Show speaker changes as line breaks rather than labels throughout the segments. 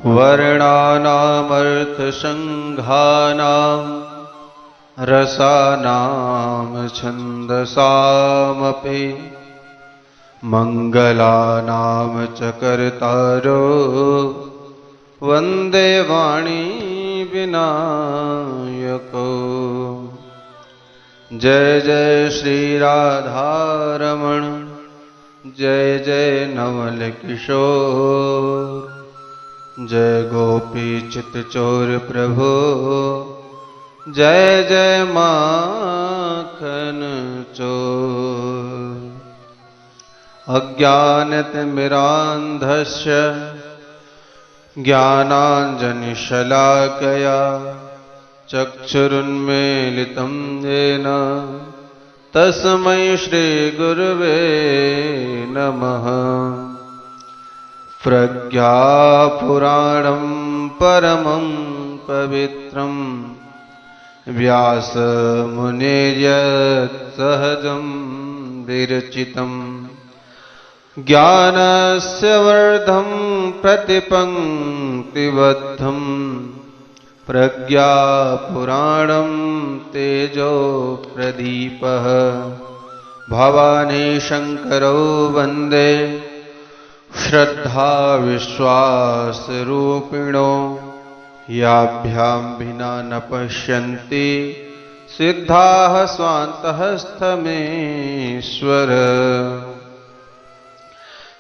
वर्णानामर्थसङ्घानां रसानां छन्दसामपि मङ्गलानां च कर्तारो वन्दे वाणी विनायको। जय जय श्री राधारमण, जय जय नवल किशोर, जय गोपी चित्तचोर प्रभु, जय जय माखन चोर। अज्ञानतिमिरान्धस्य ज्ञानाञ्जनशलाकया चक्षुरुन्मीलितं येन तस्मै श्रीगुरुवे नमः। प्रज्ञापुराणं परमं पवित्रं व्यासमुनिर्यत्सहजं विरचितं ज्ञानस्य वर्धं प्रतिपङ्क्तिबद्धं प्रज्ञापुराणं तेजो प्रदीपः। भवानी शङ्करौ वन्दे श्रद्धा विश्वासरूपिणो, याभ्यां विना न पश्यन्ति सिद्धाः स्वान्तस्थमेश्वर।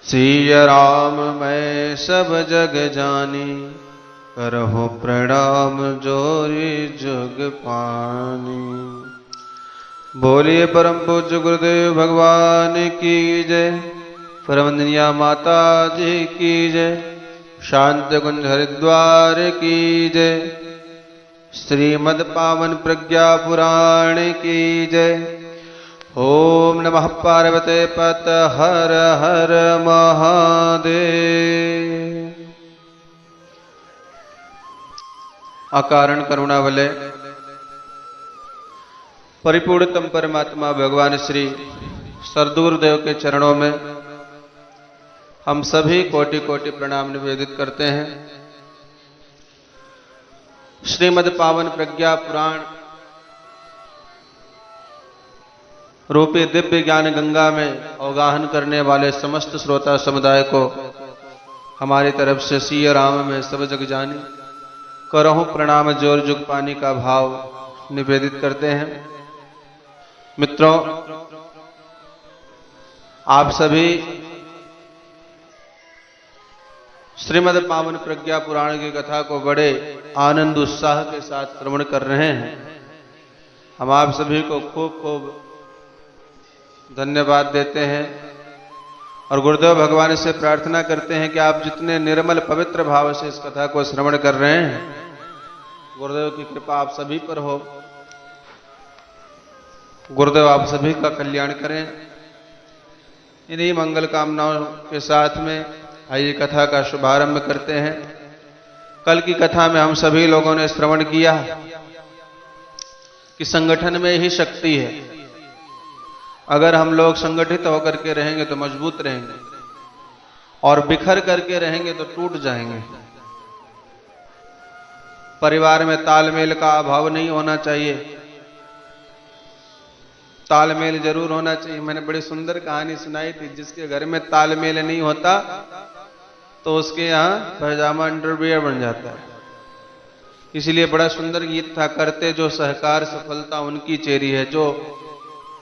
सिया राम मैं सब जग जानी, करहु प्रणाम जोरी जुग पानी। बोलिए परम पूज्य गुरुदेव भगवान की जय, परमवंदनीय माता जी की जय, शांत कुंज हरिद्वार की जय, श्रीमद् पावन प्रज्ञा पुराण की जय। ओम नमः पार्वते पत हर हर महादेव। अकारण करुणा वलय परिपूर्णतम परमात्मा भगवान श्री सरदूरदेव के चरणों में हम सभी कोटि कोटि प्रणाम निवेदित करते हैं। श्रीमद् पावन प्रज्ञा पुराण रूपी दिव्य ज्ञान गंगा में अवगाहन करने वाले समस्त श्रोता समुदाय को हमारी तरफ से सिया राम में सब जग जानी, करहूं प्रणाम जोर जुग पानी का भाव निवेदित करते हैं। मित्रों, आप सभी श्रीमद् पावन प्रज्ञा पुराण की कथा को बड़े आनंद उत्साह के साथ श्रवण कर रहे हैं। हम आप सभी को खूब खूब धन्यवाद देते हैं और गुरुदेव भगवान से प्रार्थना करते हैं कि आप जितने निर्मल पवित्र भाव से इस कथा को श्रवण कर रहे हैं, गुरुदेव की कृपा आप सभी पर हो। गुरुदेव आप सभी का कल्याण करें। इन्हीं मंगल कामनाओं के साथ में आइए कथा का शुभारंभ करते हैं। कल की कथा में हम सभी लोगों ने श्रवण किया कि संगठन में ही शक्ति है। अगर हम लोग संगठित होकर के रहेंगे तो मजबूत रहेंगे, और बिखर करके रहेंगे तो टूट जाएंगे। परिवार में तालमेल का अभाव नहीं होना चाहिए, तालमेल जरूर होना चाहिए। मैंने बड़ी सुंदर कहानी सुनाई थी, जिसके घर में तालमेल नहीं होता तो उसके यहाँ पैजामा अंडरवियर बन जाता है। इसलिए बड़ा सुंदर गीत था, करते जो सहकार सफलता उनकी चेरी है। जो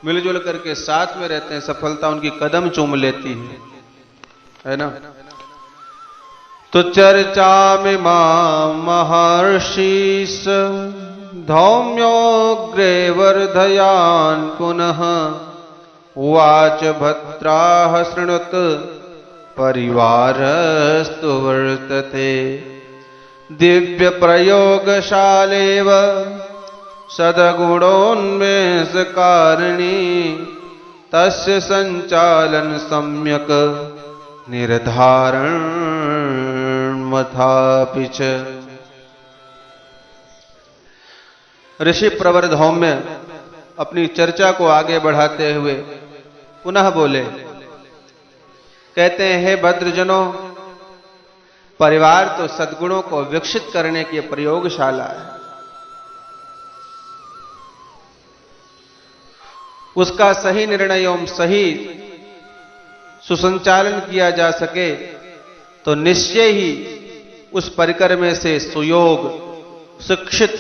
मिलजुल करके साथ में रहते हैं, सफलता उनकी कदम चूम लेती है ना। तो चर्चा में मां महर्षिस धौम्योग्रे वर्धयान पुनः, उवाच भद्राः शृणुत परिवारस्तु वर्तते, दिव्य प्रयोगशालेव सद्गुणोन्मेषकारिणी, तस्य संचालन सम्यक निर्धारण मथापि च। ऋषि प्रवर धौम्य अपनी चर्चा को आगे बढ़ाते हुए पुनः बोले, कहते हैं, हे भद्रजनों, परिवार तो सद्गुणों को विकसित करने की प्रयोगशाला है। उसका सही निर्णय एवं सही सुसंचालन किया जा सके तो निश्चय ही उस परिकर में से सुयोग, शिक्षित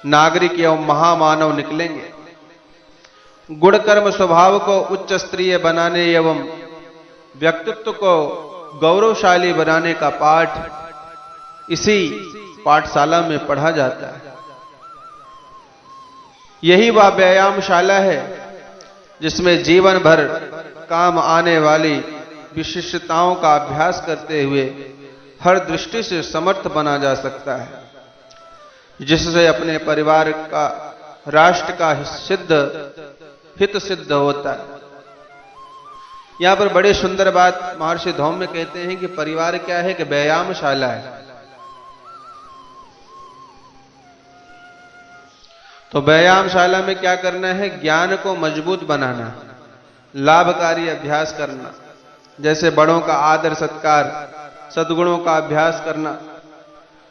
नागरिक एवं महामानव निकलेंगे। गुण कर्म स्वभाव को उच्च स्तरीय बनाने एवं व्यक्तित्व को गौरवशाली बनाने का पाठ इसी पाठशाला में पढ़ा जाता है। यही वह व्यायामशाला है जिसमें जीवन भर काम आने वाली विशिष्टताओं का अभ्यास करते हुए हर दृष्टि से समर्थ बना जा सकता है, जिससे अपने परिवार का, राष्ट्र का हित सिद्ध होता है। यहां पर बड़े सुंदर बात महर्षि धौम्य कहते हैं कि परिवार क्या है कि व्यायामशाला है। तो व्यायामशाला में क्या करना है? ज्ञान को मजबूत बनाना, लाभकारी अभ्यास करना, जैसे बड़ों का आदर सत्कार, सद्गुणों का अभ्यास करना,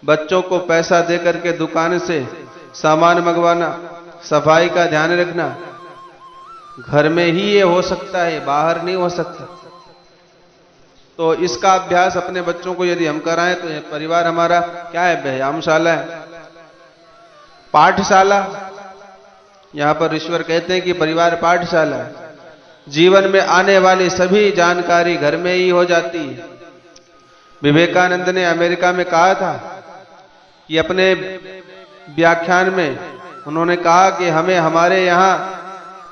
बच्चों को पैसा देकर के दुकान से सामान मंगवाना, सफाई का ध्यान रखना। घर में ही ये हो सकता है, बाहर नहीं हो सकता। तो इसका अभ्यास अपने बच्चों को यदि हम कराएं तो ये परिवार हमारा क्या है? व्यायामशाला है, पाठशाला। यहां पर ईश्वर कहते हैं कि परिवार पाठशाला है। जीवन में आने वाली सभी जानकारी घर में ही हो जाती है। विवेकानंद ने अमेरिका में कहा था कि अपने व्याख्यान में उन्होंने कहा कि हमें हमारे यहां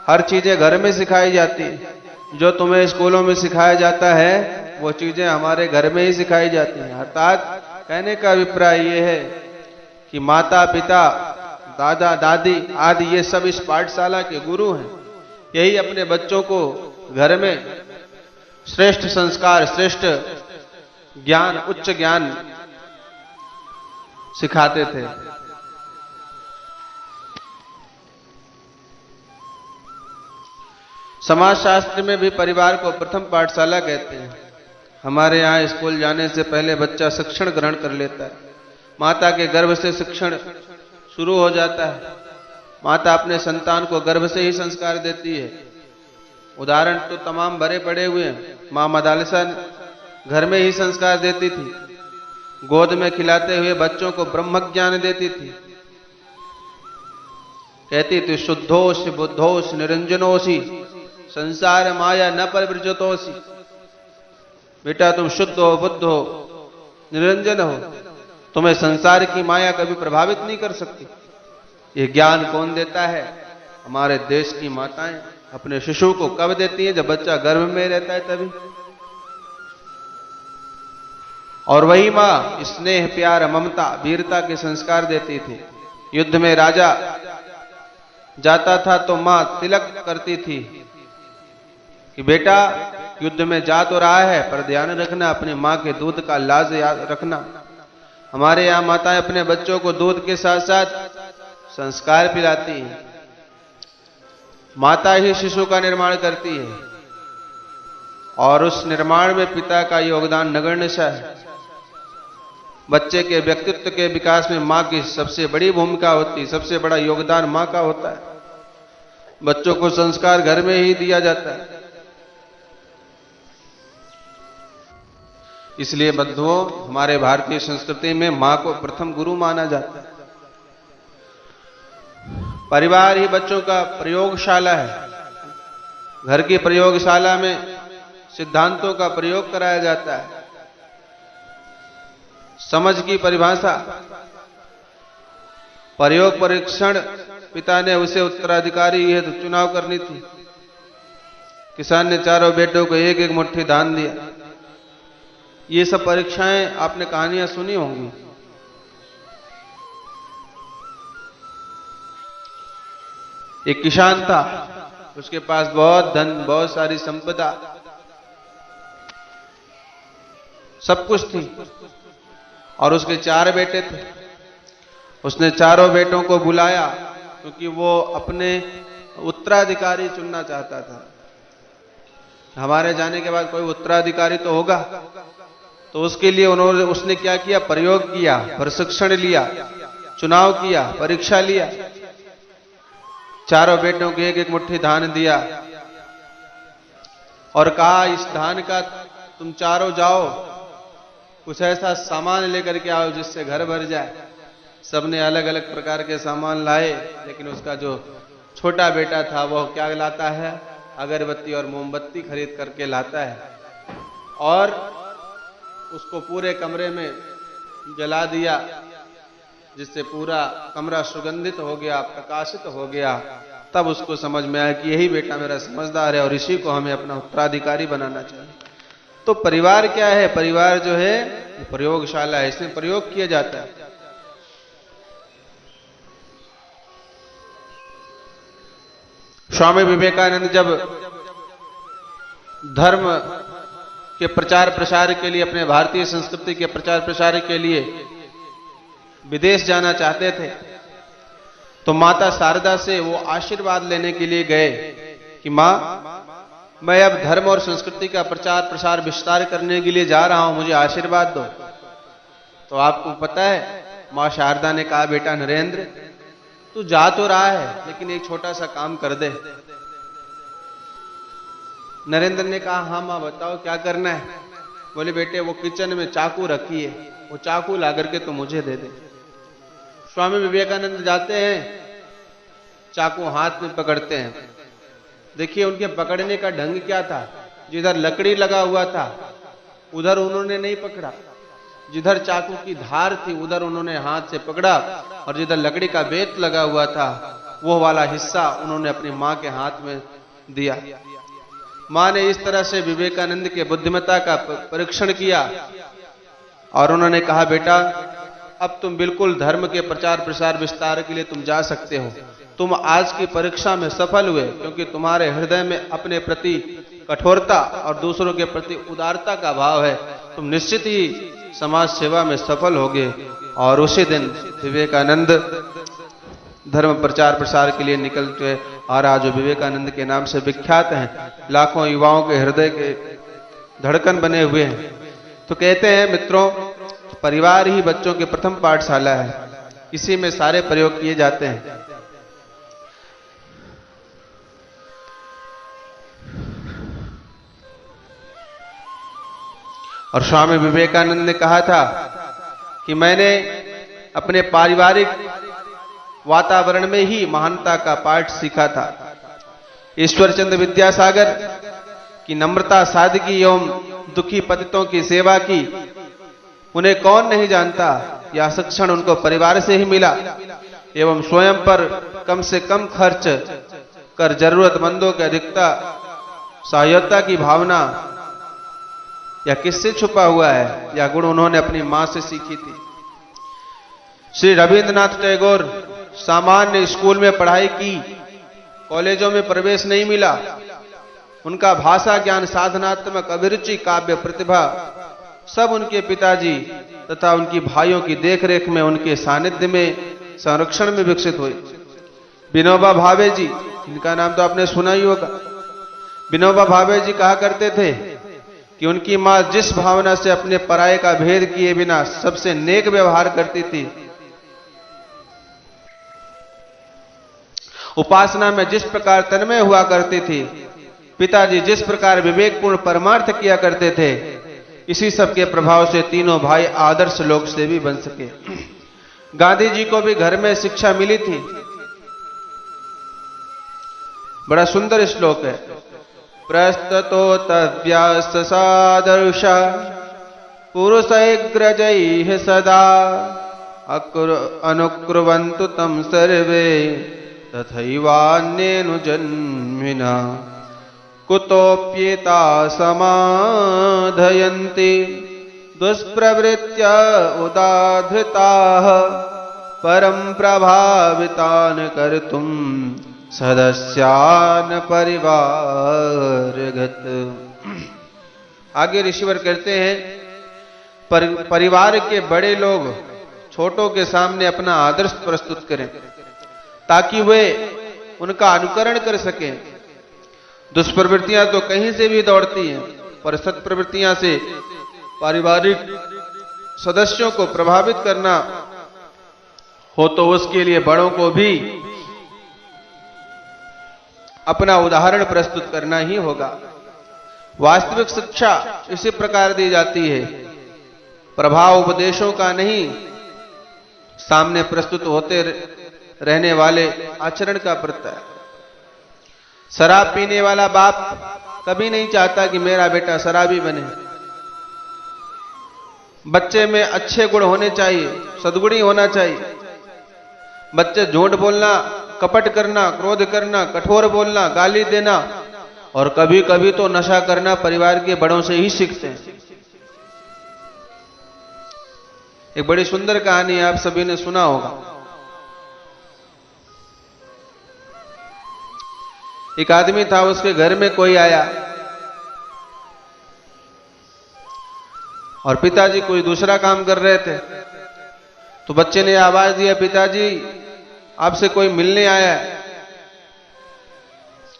हर चीजें घर में सिखाई जाती है। जो तुम्हें स्कूलों में सिखाया जाता है वो चीजें हमारे घर में ही सिखाई जाती हैं। अर्थात कहने का अभिप्राय यह है कि माता पिता, दादा दादी आदि ये सब इस पाठशाला के गुरु हैं। यही अपने बच्चों को घर में श्रेष्ठ संस्कार, श्रेष्ठ ज्ञान, उच्च ज्ञान सिखाते थे। समाजशास्त्र में भी परिवार को प्रथम पाठशाला कहते हैं। हमारे यहाँ स्कूल जाने से पहले बच्चा शिक्षण ग्रहण कर लेता है। माता के गर्भ से शिक्षण शुरू हो जाता है। माता अपने संतान को गर्भ से ही संस्कार देती है। उदाहरण तो तमाम भरे पड़े हुए हैं। मां मदालसा घर में ही संस्कार देती थी। गोद में खिलाते हुए बच्चों को ब्रह्म ज्ञान देती थी। कहती थी शुद्धोषि बुद्धोषि निरंजनोषि संसार माया न परिवृजतोषि। बेटा तुम शुद्ध हो, बुद्ध हो, निरंजन हो, तुम्हें संसार की माया कभी प्रभावित नहीं कर सकती। ये ज्ञान कौन देता है? हमारे देश की माताएं अपने शिशु को कब देती हैं? जब बच्चा गर्भ में रहता है तभी। और वही मां स्नेह, प्यार, ममता, वीरता के संस्कार देती थी। युद्ध में राजा जाता था तो मां तिलक करती थी कि बेटा युद्ध में जा तो रहा है पर ध्यान रखना, अपनी मां के दूध का लाज याद रखना। हमारे यहां माताएं अपने बच्चों को दूध के साथ साथ संस्कार पिलाती हैं। माता ही शिशु का निर्माण करती है और उस निर्माण में पिता का योगदान नगण्य है। बच्चे के व्यक्तित्व के विकास में मां की सबसे बड़ी भूमिका होती है, सबसे बड़ा योगदान मां का होता है। बच्चों को संस्कार घर में ही दिया जाता है। इसलिए बंधुओं, हमारे भारतीय संस्कृति में मां को प्रथम गुरु माना जाता है। परिवार ही बच्चों का प्रयोगशाला है। घर की प्रयोगशाला में सिद्धांतों का प्रयोग कराया जाता है। समझ की परिभाषा, प्रयोग परीक्षण, पिता ने उसे उत्तराधिकारी हेतु चुनाव करनी थी। किसान ने चारों बेटों को एक एक मुट्ठी धान दिया। ये सब परीक्षाएं आपने कहानियां सुनी होंगी। एक किसान था, उसके पास बहुत धन, बहुत सारी संपदा, सब कुछ थी और उसके 4 बेटे थे। उसने चारों बेटों को बुलाया क्योंकि वो अपने उत्तराधिकारी चुनना चाहता था। हमारे जाने के बाद कोई उत्तराधिकारी तो होगा। तो उसके लिए उसने क्या किया, प्रयोग किया, प्रशिक्षण लिया, चुनाव किया, परीक्षा लिया। चारों बेटों को एक एक मुट्ठी धान दिया और कहा इस धान का तुम चारों जाओ कुछ ऐसा सामान लेकर के आओ जिससे घर भर जाए। सबने अलग अलग प्रकार के सामान लाए, लेकिन उसका जो छोटा बेटा था वह क्या लाता है, अगरबत्ती और मोमबत्ती खरीद करके लाता है और उसको पूरे कमरे में जला दिया, जिससे पूरा कमरा सुगंधित हो गया, प्रकाशित हो गया। तब उसको समझ में आया कि यही बेटा मेरा समझदार है और इसी को हमें अपना उत्तराधिकारी बनाना चाहिए। तो परिवार क्या है, परिवार जो है प्रयोगशाला है, इसमें प्रयोग किया जाता है। स्वामी विवेकानंद जब धर्म के प्रचार प्रसार के लिए, अपने भारतीय संस्कृति के प्रचार प्रसार के लिए विदेश जाना चाहते थे, तो माता शारदा से वो आशीर्वाद लेने के लिए गए कि मां, मैं अब धर्म और संस्कृति का प्रचार प्रसार विस्तार करने के लिए जा रहा हूं, मुझे आशीर्वाद दो। तो आपको पता है मां शारदा ने कहा, बेटा नरेंद्र, तू जा तो रहा है लेकिन एक छोटा सा काम कर दे। नरेंद्र ने कहा, हाँ मां बताओ क्या करना है। बोले, बेटे वो किचन में चाकू रखी है, वो चाकू ला करके तो मुझे दे दे। स्वामी विवेकानंद जाते हैं, चाकू हाथ में पकड़ते हैं। देखिए उनके पकड़ने का ढंग क्या था, जिधर लकड़ी लगा हुआ था उधर उन्होंने नहीं पकड़ा, जिधर चाकू की धार थी उधर उन्होंने हाथ से पकड़ा, और जिधर लकड़ी का बेत लगा हुआ था वो वाला हिस्सा उन्होंने अपनी मां के हाथ में दिया। मां ने इस तरह से विवेकानंद के बुद्धिमत्ता का परीक्षण किया और उन्होंने कहा, बेटा अब तुम बिल्कुल धर्म के प्रचार प्रसार विस्तार के लिए तुम जा सकते हो। तुम आज की परीक्षा में सफल हुए क्योंकि तुम्हारे हृदय में अपने प्रति कठोरता और दूसरों के प्रति उदारता का भाव है। तुम निश्चित ही समाज सेवा में सफल होगे। और उसी दिन विवेकानंद धर्म प्रचार प्रसार के लिए निकल गए और आज विवेकानंद के नाम से विख्यात हैं, लाखों युवाओं के हृदय के धड़कन बने हुए हैं। तो कहते हैं मित्रों, परिवार ही बच्चों की प्रथम पाठशाला है, इसी में सारे प्रयोग किए जाते हैं। और स्वामी विवेकानंद ने कहा था कि मैंने अपने पारिवारिक वातावरण में ही महानता का पाठ सीखा था। ईश्वरचंद्र विद्यासागर की नम्रता, सादगी एवं दुखी पतितों की सेवा की उन्हें कौन नहीं जानता। यह शिक्षण उनको परिवार से ही मिला एवं स्वयं पर कम से कम खर्च कर जरूरतमंदों की अधिकता सहायता की भावना या किससे छुपा हुआ है, यह गुण उन्होंने अपनी मां से सीखी थी। श्री रविंद्रनाथ टैगोर सामान्य स्कूल में पढ़ाई की, कॉलेजों में प्रवेश नहीं मिला। उनका भाषा ज्ञान, साधनात्मक अभिरुचि, काव्य प्रतिभा सब उनके पिताजी तथा उनकी भाइयों की देखरेख में, उनके सानिध्य में, संरक्षण में विकसित हुई। विनोबा भावे जी, इनका नाम तो आपने सुना ही होगा। विनोबा भावे जी कहा करते थे कि उनकी मां जिस भावना से अपने पराये का भेद किए बिना सबसे नेक व्यवहार करती थी, उपासना में जिस प्रकार तन्मय हुआ करती थी, पिताजी जिस प्रकार विवेकपूर्ण परमार्थ किया करते थे, इसी सब के प्रभाव से तीनों भाई आदर्श लोक सेवी बन सके। गांधी जी को भी घर में शिक्षा मिली थी। बड़ा सुंदर श्लोक है, प्रस्ततोतव्यास सादर्श पुरुषैग्रजैः सदा अनुकुर्वन्तु तं सर्वे तथैवान्येनु जन्मिना कुतोप्येता समाधयन्ति दुष्प्रवृत्त्या उदाधृताः परं प्रभावितान् कर्तुं सदस्यान् परिवारगत। आगे ऋषिवर कहते हैं, परिवार के बड़े लोग छोटों के सामने अपना आदर्श प्रस्तुत करें ताकि वे उनका अनुकरण कर सकें। दुष्प्रवृत्तियां तो कहीं से भी दौड़ती हैं, पर सत्प्रवृत्तियां से पारिवारिक सदस्यों को प्रभावित करना हो तो उसके लिए बड़ों को भी अपना उदाहरण प्रस्तुत करना ही होगा। वास्तविक शिक्षा इसी प्रकार दी जाती है, प्रभाव उपदेशों का नहीं, सामने प्रस्तुत होते रहने वाले आचरण का प्रत्यय। शराब पीने वाला बाप कभी नहीं चाहता कि मेरा बेटा शराबी बने। बच्चे में अच्छे गुण होने चाहिए, सद्गुणी होना चाहिए। बच्चे झूठ बोलना, कपट करना, क्रोध करना, कठोर बोलना, गाली देना और कभी कभी तो नशा करना परिवार के बड़ों से ही सीखते हैं। एक बड़ी सुंदर कहानी आप सभी ने सुना होगा। एक आदमी था, उसके घर में कोई आया और पिताजी कोई दूसरा काम कर रहे थे, तो बच्चे ने आवाज दिया, पिताजी आपसे कोई मिलने आया है।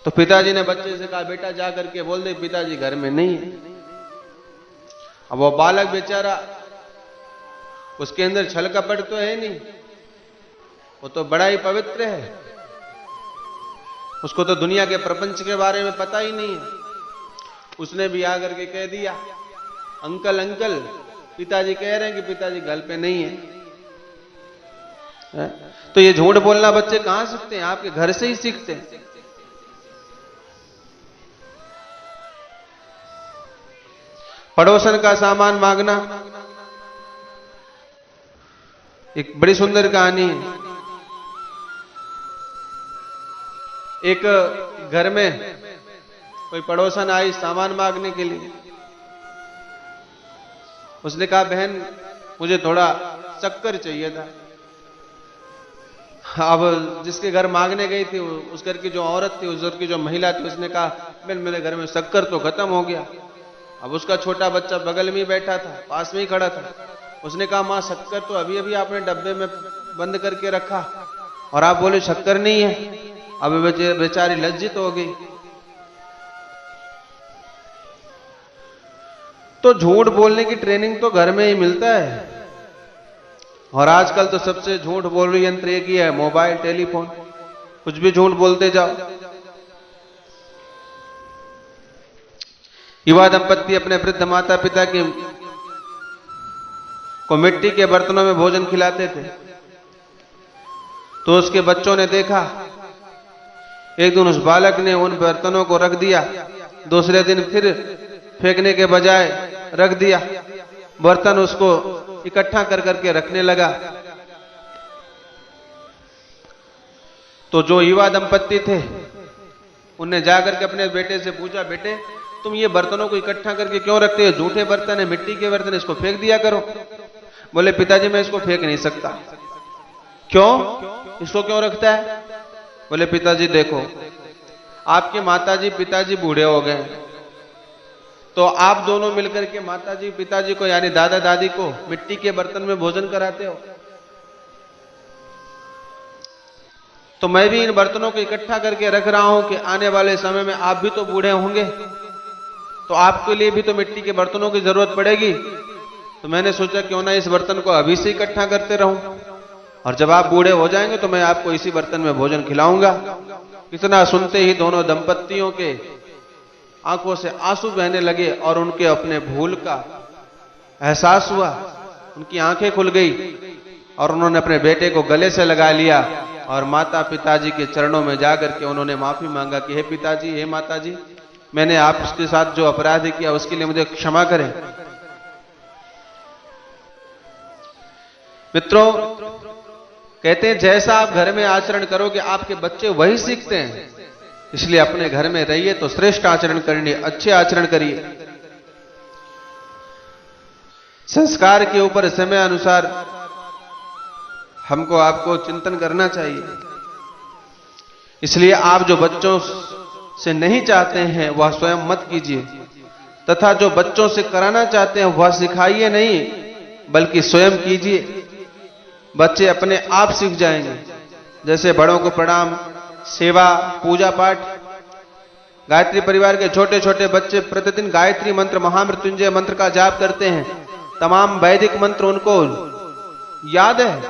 तो पिताजी ने बच्चे से कहा, बेटा जा करके बोल दे पिताजी घर में नहीं है। अब वो बालक बेचारा, उसके अंदर छल कपट तो है नहीं, वो तो बड़ा ही पवित्र है, उसको तो दुनिया के प्रपंच के बारे में पता ही नहीं है। उसने भी आकर के कह दिया, अंकल अंकल पिताजी कह रहे हैं कि पिताजी घर पे नहीं है। तो ये झूठ बोलना बच्चे कहां सीखते हैं? आपके घर से ही सीखते हैं। पड़ोसन का सामान मांगना एक बड़ी सुंदर कहानी है। एक घर में कोई पड़ोसन आई सामान मांगने के लिए। उसने कहा, बहन मुझे थोड़ा शक्कर चाहिए था। अब जिसके घर मांगने गई थी, उस घर की जो औरत थी, उस घर की जो महिला थी, उसने कहा, बहन मेरे घर में शक्कर तो खत्म हो गया। अब उसका छोटा बच्चा बगल में ही बैठा था, पास में ही खड़ा था। उसने कहा, मां शक्कर तो अभी अभी आपने डब्बे में बंद करके रखा और आप बोले शक्कर नहीं है। अब बेचारी लज्जित हो गई। तो झूठ बोलने की ट्रेनिंग तो घर में ही मिलता है। और आजकल तो सबसे झूठ बोल यंत्र एक ही है, मोबाइल टेलीफोन। कुछ भी झूठ बोलते जाओ। युवा दंपत्ति अपने वृद्ध माता पिता को मिट्टी के बर्तनों में भोजन खिलाते थे। तो उसके बच्चों ने देखा, एक दिन उस बालक ने उन बर्तनों को रख दिया, दूसरे दिन फिर फेंकने के बजाय रख दिया। बर्तन उसको इकट्ठा कर करके रखने लगा। तो जो युवा दंपत्ति थे, उनने जाकर के अपने बेटे से पूछा, बेटे तुम ये बर्तनों को इकट्ठा करके क्यों रखते हो? झूठे बर्तन है, मिट्टी के बर्तन, इसको फेंक दिया करो। बोले, पिताजी मैं इसको फेंक नहीं सकता। क्यों? इसको क्यों रखता है? बोले, पिताजी देखो, आपके माताजी पिताजी बूढ़े हो गए, तो आप दोनों मिलकर के माताजी पिताजी को यानी दादा दादी को मिट्टी के बर्तन में भोजन कराते हो। तो मैं भी इन बर्तनों को इकट्ठा करके रख रहा हूं कि आने वाले समय में आप भी तो बूढ़े होंगे, तो आपके लिए भी तो मिट्टी के बर्तनों की जरूरत पड़ेगी। तो मैंने सोचा क्यों ना इस बर्तन को अभी से इकट्ठा करते रहूं, और जब आप बूढ़े हो जाएंगे तो मैं आपको इसी बर्तन में भोजन खिलाऊंगा। इतना सुनते ही दोनों दंपत्तियों के आंखों से आंसू बहने लगे और उनके अपने भूल का एहसास हुआ। उनकी आंखें खुल गई और उन्होंने अपने बेटे को गले से लगा लिया और माता पिताजी के चरणों में जाकर के उन्होंने माफी मांगा कि हे पिताजी, हे माताजी, मैंने आपके साथ जो अपराध किया उसके लिए मुझे क्षमा करें। मित्रों, कहते हैं जैसा आप घर में आचरण करोगे आपके बच्चे वही सीखते हैं। इसलिए अपने घर में रहिए तो श्रेष्ठ आचरण करिए, अच्छे आचरण करिए। संस्कार के ऊपर समय अनुसार हमको आपको चिंतन करना चाहिए। इसलिए आप जो बच्चों से नहीं चाहते हैं वह स्वयं मत कीजिए, तथा जो बच्चों से कराना चाहते हैं वह सिखाइए नहीं बल्कि स्वयं कीजिए। बच्चे अपने आप सीख जाएंगे। जैसे बड़ों को प्रणाम, सेवा, पूजा पाठ, गायत्री परिवार के छोटे छोटे बच्चे प्रतिदिन गायत्री मंत्र, महामृत्युंजय मंत्र का जाप करते हैं। तमाम वैदिक मंत्र उनको याद है।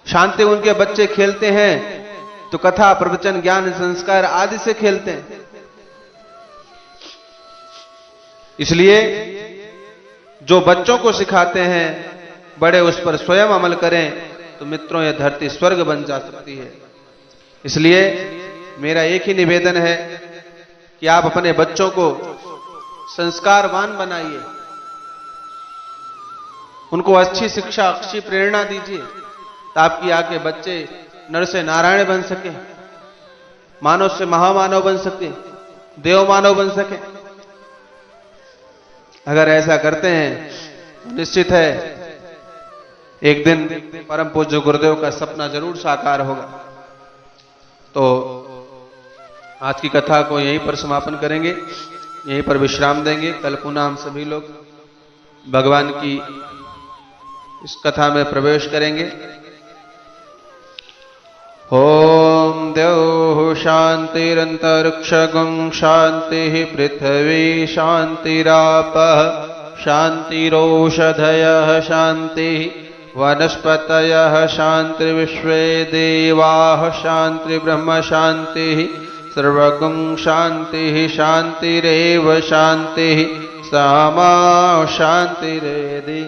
शांति उनके बच्चे खेलते हैं तो कथा, प्रवचन, ज्ञान, संस्कार आदि से खेलते हैं। इसलिए जो बच्चों को सिखाते हैं बड़े उस पर स्वयं अमल करें तो मित्रों यह धरती स्वर्ग बन जा सकती है। इसलिए मेरा एक ही निवेदन है कि आप अपने बच्चों को संस्कारवान बनाइए, उनको अच्छी शिक्षा, अच्छी प्रेरणा दीजिए ताकि आके बच्चे नर से नारायण बन सके, मानव से महामानव बन सके, देव मानव बन सके। अगर ऐसा करते हैं तो निश्चित है एक दिन परम पूज्य गुरुदेव का सपना जरूर साकार होगा। तो आज की कथा को यहीं पर समापन करेंगे, यहीं पर विश्राम देंगे। कल पुनः हम सभी लोग भगवान की इस कथा में प्रवेश करेंगे। ओम द्यौः शांतिरंतरिक्षगं शांति पृथ्वी शांतिरापः शांतिरोषधयः शांति वनस्पतयः शांतिर्विश्वे देवाः शांतिर्ब्रह्म शांति सर्वगं शांति शांतिरेव शांति सामा शांतिरेधि।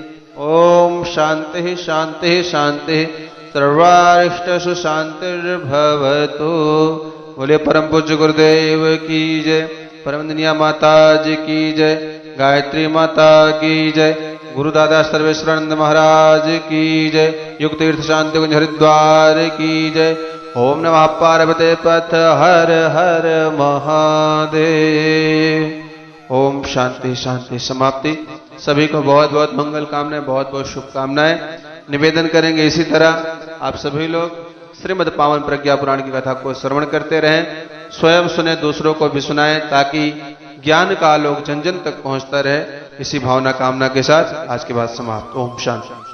ओम शांति शांति शांति सर्वारिष्टसु शांतिर्भवतु। बोले परम पूज्य गुरुदेव की जय, परमदनीय माता जी की जय, गायत्री माता की जय, गुरु दादा सर्वेश्वरानंद महाराज की जय, युक्त तीर्थ शांति कुंज हरिद्वार की जय। ओम नमः पार्वते पथ हर हर महादेव। ओम शांति शांति समाप्ति। सभी को बहुत बहुत मंगल कामनाएं, बहुत बहुत शुभकामनाएं। निवेदन करेंगे इसी तरह आप सभी लोग श्रीमद् पावन प्रज्ञा पुराण की कथा को श्रवण करते रहें, स्वयं सुने, दूसरों को भी सुनाएं ताकि ज्ञान का आलोक जन जन तक पहुंचता रहे। इसी भावना कामना के साथ आज के बाद समाप्त। ओम शांति।